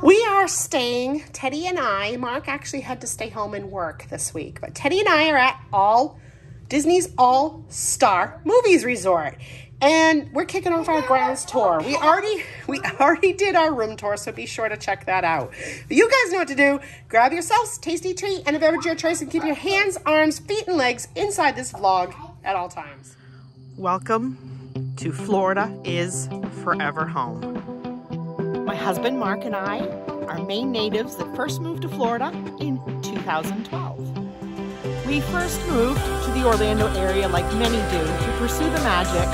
We are staying, Teddy and I, Mark actually had to stay home and work this week, but Teddy and I are at Disney's All-Star Movies Resort. And we're kicking off our grounds tour. We already did our room tour, so be sure to check that out. But you guys know what to do. Grab yourselves a tasty treat and a beverage of your choice and keep your hands, arms, feet, and legs inside this vlog at all times. Welcome to Florida is Forever Home. My husband Mark and I are Maine natives that first moved to Florida in 2012. We first moved to the Orlando area like many do to pursue the magic,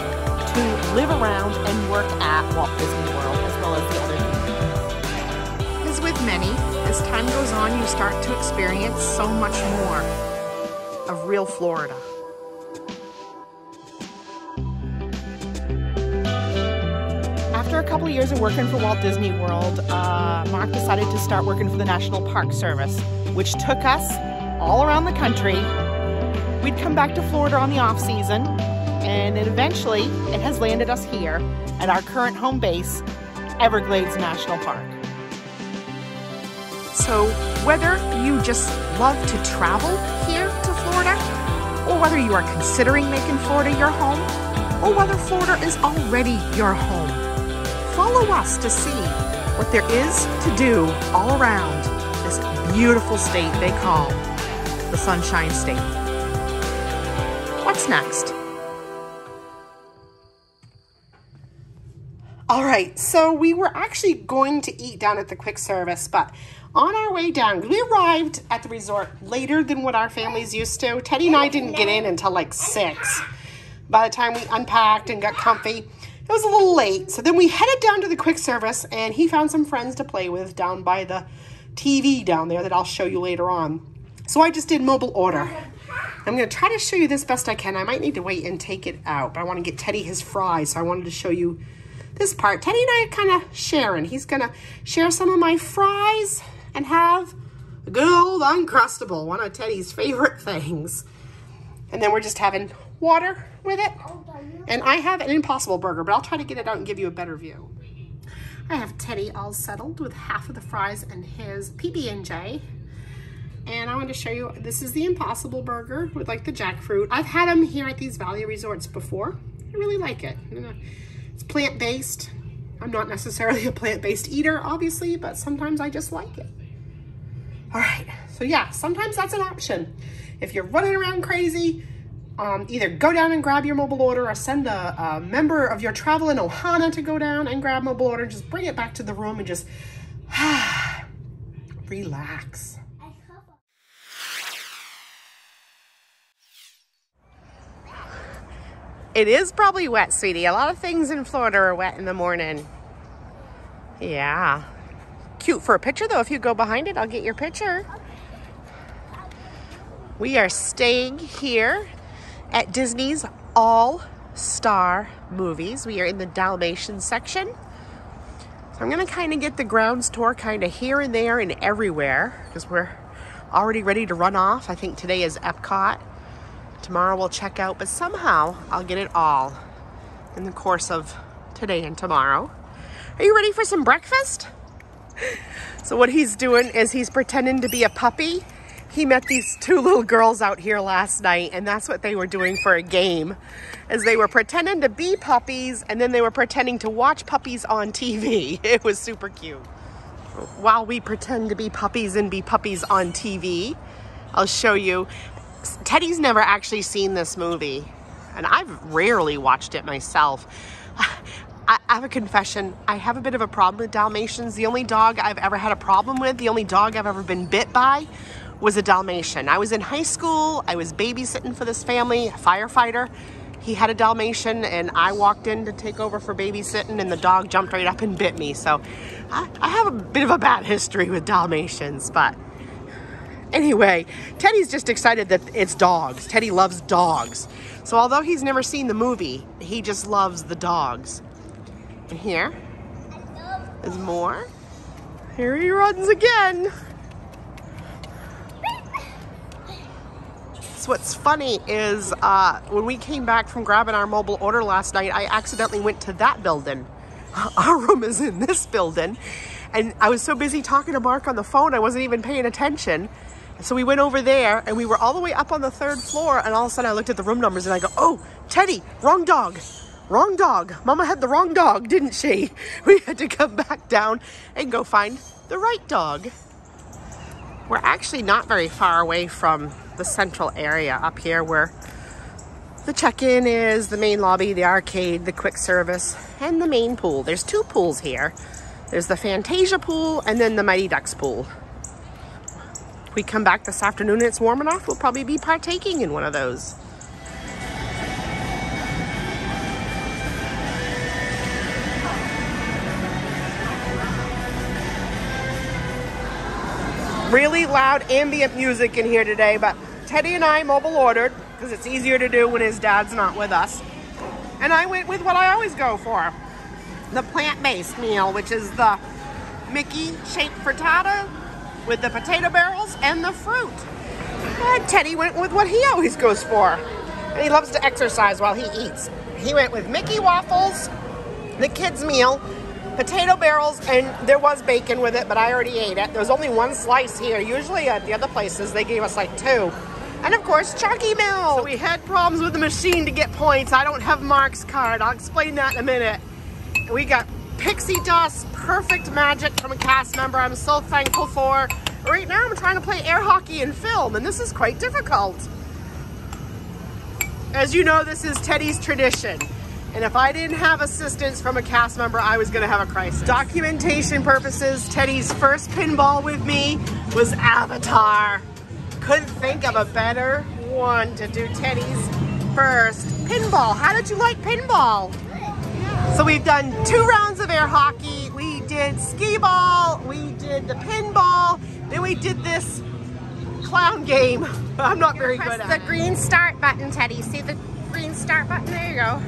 to live around and work at Walt Disney World, as well as the other communities. As with many, as time goes on, you start to experience so much more of real Florida. After a couple of years of working for Walt Disney World, Mark decided to start working for the National Park Service, which took us all around the country. We'd come back to Florida on the off season, and then eventually it has landed us here at our current home base, Everglades National Park. So whether you just love to travel here to Florida, or whether you are considering making Florida your home, or whether Florida is already your home, follow us to see what there is to do all around this beautiful state they call the Sunshine State. What's next? All right, so we were actually going to eat down at the quick service, but on our way down, we arrived at the resort later than what our family's used to. Teddy and I didn't get in until like 6. By the time we unpacked and got comfy, it was a little late. So then we headed down to the quick service, and he found some friends to play with down by the TV down there that I'll show you later on. So I just did mobile order. I'm going to try to show you this best I can. I might need to wait and take it out, but I want to get Teddy his fries, so I wanted to show you this part. Teddy and I are kind of sharing. He's going to share some of my fries and have a good old Uncrustable, one of Teddy's favorite things. And then we're just having water with it. And I have an Impossible Burger, but I'll try to get it out and give you a better view. I have Teddy all settled with half of the fries and his PB&J. And I want to show you, this is the Impossible Burger with like the jackfruit. I've had them here at these value resorts before. I really like it. It's plant-based. I'm not necessarily a plant-based eater, obviously, but sometimes I just like it. All right, so yeah, sometimes that's an option. If you're running around crazy, either go down and grab your mobile order or send a member of your travel in Ohana to go down and grab mobile order and just bring it back to the room and just relax. It is probably wet, sweetie. A lot of things in Florida are wet in the morning. Yeah. Cute for a picture, though. If you go behind it, I'll get your picture. We are staying here at Disney's All-Star Movies. We are in the Dalmatian section. So I'm going to kind of get the grounds tour kind of here and there and everywhere because we're already ready to run off. I think today is Epcot. Tomorrow we'll check out, but somehow I'll get it all in the course of today and tomorrow. Are you ready for some breakfast? So what he's doing is he's pretending to be a puppy. He met these two little girls out here last night, and that's what they were doing for a game, is they were pretending to be puppies, and then they were pretending to watch puppies on TV. It was super cute. While we pretend to be puppies and be puppies on TV, I'll show you. Teddy's never actually seen this movie, and I've rarely watched it myself. I have a confession. I have a bit of a problem with Dalmatians. The only dog I've ever had a problem with, the only dog I've ever been bit by, was a Dalmatian. I was in high school. I was babysitting for this family, a firefighter. He had a Dalmatian, and I walked in to take over for babysitting, and the dog jumped right up and bit me. So I have a bit of a bad history with Dalmatians, but anyway, Teddy's just excited that it's dogs. Teddy loves dogs. So although he's never seen the movie, he just loves the dogs. And here is more. Here he runs again. What's funny is when we came back from grabbing our mobile order last night, I accidentally went to that building. Our room is in this building. And I was so busy talking to Mark on the phone, I wasn't even paying attention. So we went over there and we were all the way up on the 3rd floor, and all of a sudden I looked at the room numbers and I go, oh, Teddy, wrong dog. Wrong dog. Mama had the wrong dog, didn't she? We had to come back down and go find the right dog. We're actually not very far away from the central area up here where the check-in is, the main lobby, the arcade, the quick service, and the main pool. There's 2 pools here. There's the Fantasia pool and then the Mighty Ducks pool. If we come back this afternoon and it's warm enough, we'll probably be partaking in one of those. Really loud ambient music in here today, but Teddy and I mobile ordered because it's easier to do when his dad's not with us. And I went with what I always go for, the plant-based meal, which is the Mickey-shaped frittata with the potato barrels and the fruit. And Teddy went with what he always goes for. And he loves to exercise while he eats. He went with Mickey waffles, the kids' meal, potato barrels, and there was bacon with it, but I already ate it. There was only 1 slice here. Usually at the other places, they gave us like 2. And of course, chalky milk. So we had problems with the machine to get points. I don't have Mark's card. I'll explain that in a minute. We got pixie dust, perfect magic from a cast member I'm so thankful for. Right now, I'm trying to play air hockey and film, and this is quite difficult. As you know, this is Teddy's tradition. And if I didn't have assistance from a cast member, I was gonna have a crisis. Documentation purposes, Teddy's first pinball with me was Avatar. Couldn't think of a better one to do Teddy's first pinball. How did you like pinball? So we've done 2 rounds of air hockey. We did skee ball, we did the pinball, then we did this clown game. I'm not very good at it. The green start button, Teddy. See the green start button? There you go.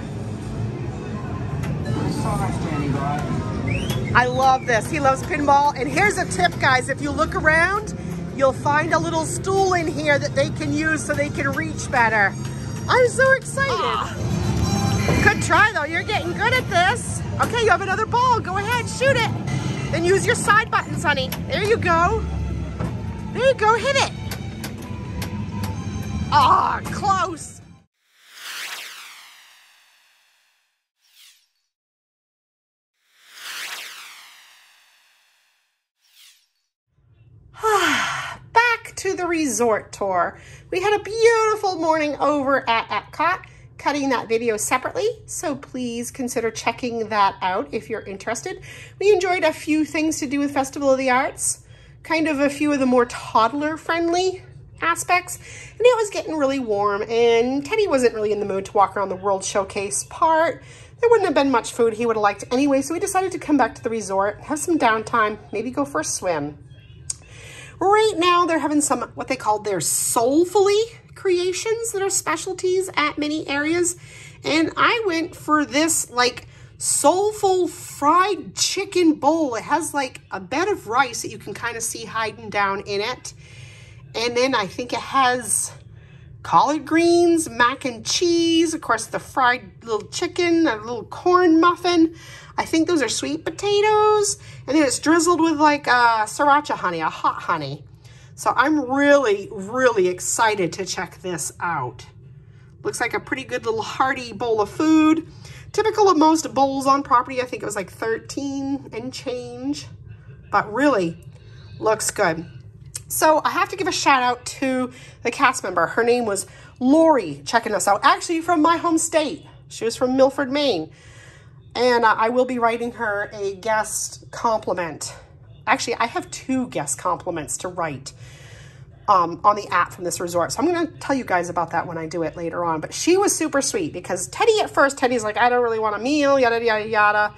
I love this. He loves pinball. And here's a tip, guys. If you look around, you'll find a little stool in here that they can use so they can reach better. I'm so excited. Good try, though. You're getting good at this. Okay, you have another ball. Go ahead, shoot it. Then use your side buttons, honey. There you go. There you go. Hit it. Ah, close. Back to the resort tour. We had a beautiful morning over at Epcot, cutting that video separately, so please consider checking that out if you're interested. We enjoyed a few things to do with Festival of the Arts, kind of a few of the more toddler-friendly aspects, and it was getting really warm, and Teddy wasn't really in the mood to walk around the World Showcase part. There wouldn't have been much food he would have liked anyway, so we decided to come back to the resort, have some downtime, maybe go for a swim. Right now, they're having some, what they call their soulfully creations that are specialties at many areas. And I went for this like soulful fried chicken bowl. It has like a bed of rice that you can kind of see hiding down in it. And then I think it has collard greens, mac and cheese, of course, the fried little chicken, a little corn muffin. I think those are sweet potatoes, and then it's drizzled with like sriracha honey, a hot honey. So I'm really, really excited to check this out. Looks like a pretty good little hearty bowl of food. Typical of most bowls on property. I think it was like 13 and change, but really looks good. So I have to give a shout out to the cast member. Her name was Lori, checking us out, actually from my home state. She was from Milford, Maine. And I will be writing her a guest compliment. Actually, I have 2 guest compliments to write on the app from this resort. So I'm going to tell you guys about that when I do it later on. But she was super sweet because Teddy's like, I don't really want a meal, yada, yada, yada.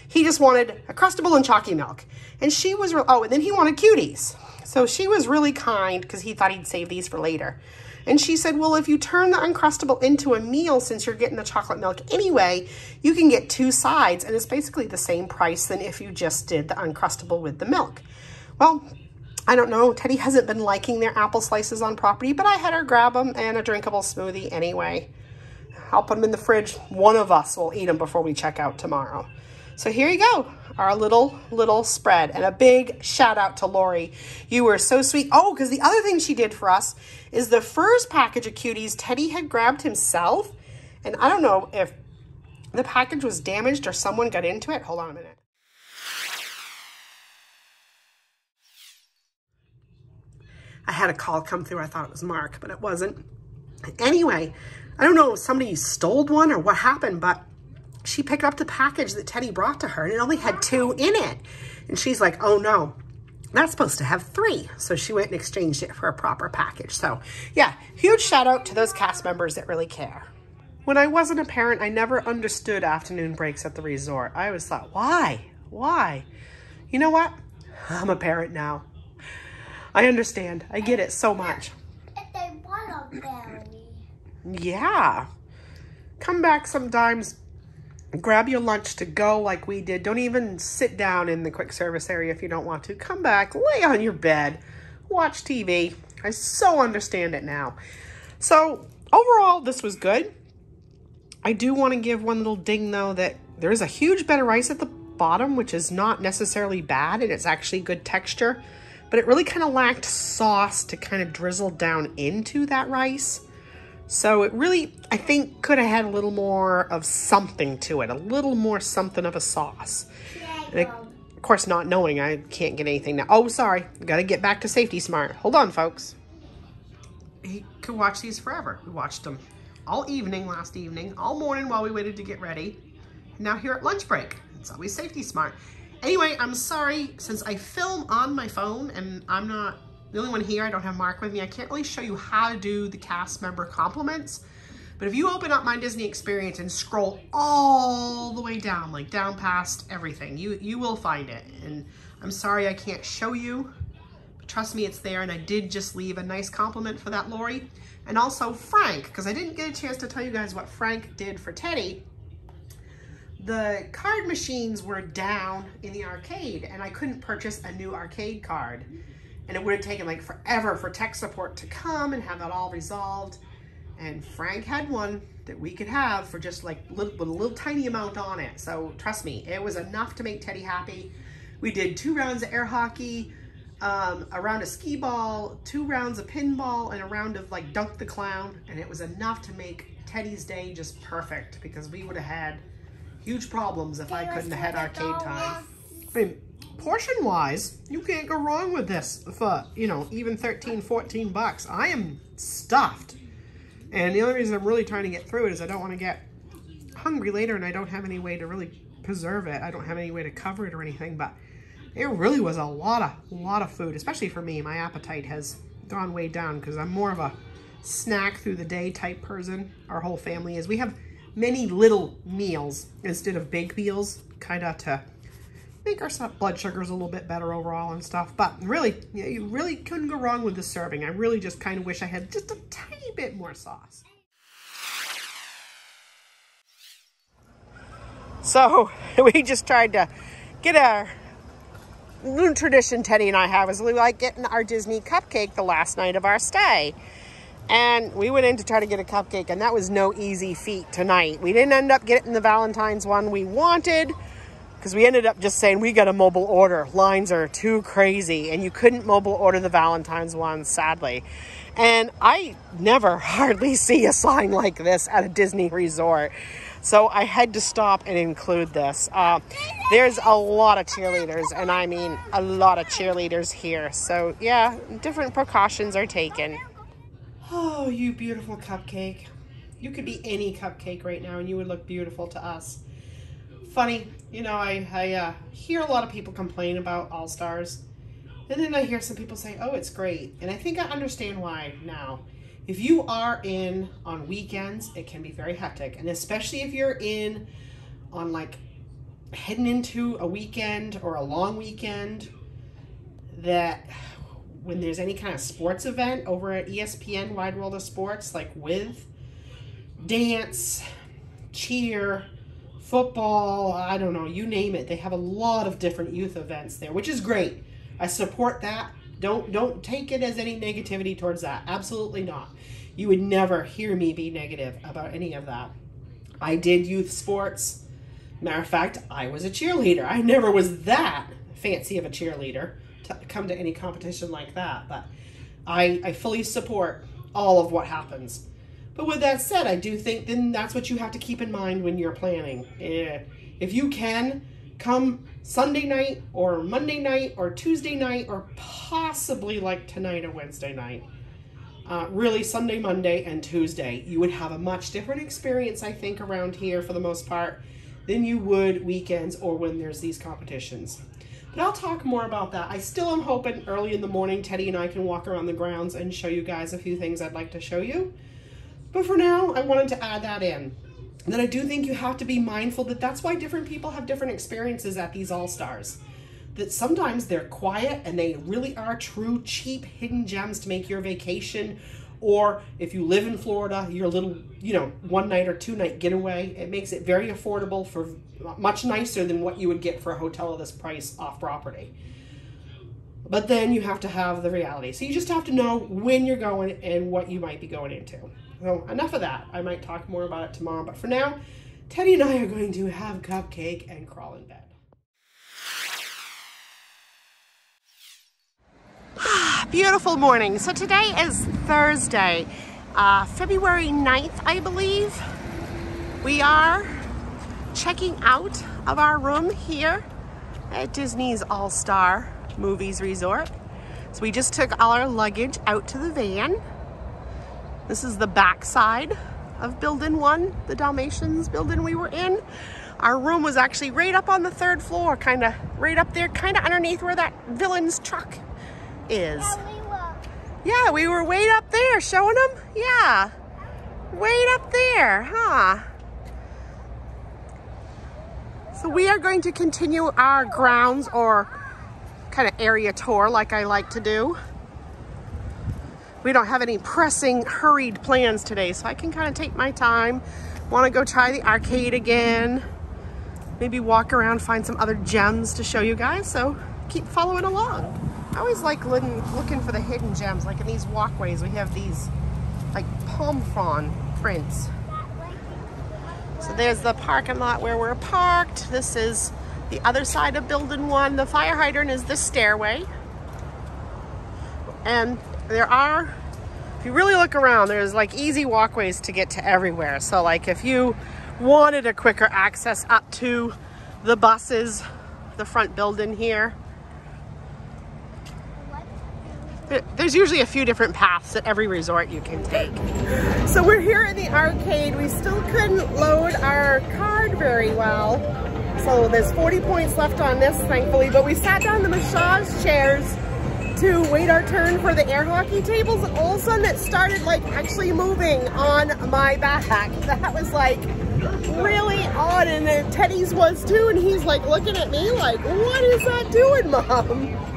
He just wanted a Crustable and chalky milk. And she was, and then he wanted cuties. So she was really kind because he thought he'd save these for later. And she said, well, if you turn the Uncrustable into a meal, since you're getting the chocolate milk anyway, you can get 2 sides, and it's basically the same price than if you just did the Uncrustable with the milk. Well, I don't know, Teddy hasn't been liking their apple slices on property, but I had her grab them and a drinkable smoothie anyway. I'll put them in the fridge. One of us will eat them before we check out tomorrow. So here you go, our little spread. And a big shout out to Lori. You were so sweet. Oh, because the other thing she did for us is the first package of cuties Teddy had grabbed himself. And I don't know if the package was damaged or someone got into it. Hold on a minute. I had a call come through. I thought it was Mark, but it wasn't. Anyway, I don't know if somebody stole one or what happened, but she picked up the package that Teddy brought to her and it only had 2 in it. And she's like, oh no, that's supposed to have 3. So she went and exchanged it for a proper package. So yeah, huge shout out to those cast members that really care. When I wasn't a parent, I never understood afternoon breaks at the resort. I always thought, why? Why? You know what? I'm a parent now. I understand. I get it so much. If they want a berry. Yeah. Come back sometimes, grab your lunch to go like we did. Don't even sit down in the quick service area if you don't want to. Come back, lay on your bed, watch TV. I so understand it now. So overall, this was good. I do want to give one little ding though that there is a huge bed of rice at the bottom, which is not necessarily bad and it's actually good texture. But it really kind of lacked sauce to kind of drizzle down into that rice. So it really, I think, could have had a little more of something to it. A little more something of a sauce. And of course, not knowing, I can't get anything now. Oh, sorry. Got to get back to Safety Smart. Hold on, folks. You could watch these forever. We watched them all evening last evening, all morning while we waited to get ready. Now here at lunch break. It's always Safety Smart. Anyway, I'm sorry, since I film on my phone and I'm not the only one here, I don't have Mark with me, I can't really show you how to do the cast member compliments. But if you open up My Disney Experience and scroll all the way down, like down past everything, you will find it. And I'm sorry I can't show you, but trust me, it's there. And I did just leave a nice compliment for that Lori. And also Frank, because I didn't get a chance to tell you guys what Frank did for Teddy. The card machines were down in the arcade and I couldn't purchase a new arcade card. And it would have taken like forever for tech support to come and have that all resolved. And Frank had one that we could have for just like with a little tiny amount on it. So trust me, it was enough to make Teddy happy. We did 2 rounds of air hockey, a round of skee ball, 2 rounds of pinball, and a round of like Dunk the Clown. And it was enough to make Teddy's day just perfect because we would have had huge problems if I couldn't have had arcade time. I mean, portion-wise, you can't go wrong with this for, you know, even 13, 14 bucks. I am stuffed. And the only reason I'm really trying to get through it is I don't want to get hungry later and I don't have any way to really preserve it. I don't have any way to cover it or anything, but it really was a lot of food, especially for me. My appetite has gone way down because I'm more of a snack through the day type person. Our whole family is. We have many little meals instead of big meals, kind of to make our blood sugars a little bit better overall and stuff. But really, you really couldn't go wrong with the serving. I really just kind of wish I had just a tiny bit more sauce. So we just tried to get our new tradition Teddy and I have is we like getting our Disney cupcake the last night of our stay. And we went in to try to get a cupcake, and that was no easy feat tonight. We didn't end up getting the Valentine's one we wanted because we ended up just saying we got a mobile order. Lines are too crazy, and you couldn't mobile order the Valentine's one, sadly. And I never hardly see a sign like this at a Disney resort. So I had to stop and include this. There's a lot of cheerleaders, and I mean a lot of cheerleaders here. So yeah, different precautions are taken. Oh, you beautiful cupcake. You could be any cupcake right now and you would look beautiful to us. Funny, you know, I hear a lot of people complain about All-Stars. And then I hear some people say, oh, it's great. And I think I understand why now. If you are in on weekends, it can be very hectic. And especially if you're in on like heading into a weekend or a long weekend that when there's any kind of sports event over at ESPN Wide World of Sports, like with dance, cheer, football, I don't know, you name it. They have a lot of different youth events there, which is great. I support that Don't take it as any negativity towards that. Absolutely not. You would never hear me be negative about any of that. I did youth sports. Matter of fact, I was a cheerleader. I never was that fancy of a cheerleader to come to any competition like that, but I fully support all of what happens. But with that said, I do think then that's what you have to keep in mind when you're planning. If you can, come Sunday night or Monday night or Tuesday night or possibly like tonight or Wednesday night, really Sunday, Monday, and Tuesday, you would have a much different experience, I think, around here for the most part than you would weekends or when there's these competitions. But I'll talk more about that. I still am hoping early in the morning Teddy and I can walk around the grounds and show you guys a few things I'd like to show you. But for now, I wanted to add that in. And then I do think you have to be mindful that that's why different people have different experiences at these All-Stars. That sometimes they're quiet and they really are true, cheap, hidden gems to make your vacation. Or if you live in Florida, your little, one night or 2 night getaway. It makes it very affordable for much nicer than what you would get for a hotel of this price off property. But then you have to have the reality. So you just have to know when you're going and what you might be going into. So enough of that. I might talk more about it tomorrow. But for now, Teddy and I are going to have cupcake and crawl in bed. Beautiful morning. So today is Thursday, February 9th, I believe. We are checking out of our room here at Disney's All-Star Movies Resort. So we just took all our luggage out to the van. This is the back side of Building 1, the Dalmatians building we were in. Our room was actually right up on the 3rd floor, kind of right up there, kind of underneath where that villain's truck is. Yeah, we were way up there showing them. Yeah, way up there, huh? So we are going to continue our grounds or kind of area tour like I like to do. We don't have any pressing, hurried plans today, so I can kind of take my time. Want to go try the arcade again. Maybe walk around, find some other gems to show you guys, so keep following along. I always like looking for the hidden gems, like in these walkways. We have these like palm frond prints. So there's the parking lot where we're parked. This is the other side of Building 1. The fire hydrant is the stairway. And there are, if you really look around, there's like easy walkways to get to everywhere. So like if you wanted a quicker access up to the buses, the front building here, there's usually a few different paths at every resort you can take. So we're here in the arcade. We still couldn't load our card very well. So there's 40 points left on this, thankfully, but we sat down in the massage chairs to wait our turn for the air hockey tables, and all of a sudden it started like actually moving on my back. That was like really odd, and then Teddy's was too, and he's like looking at me like, what is that doing, Mom?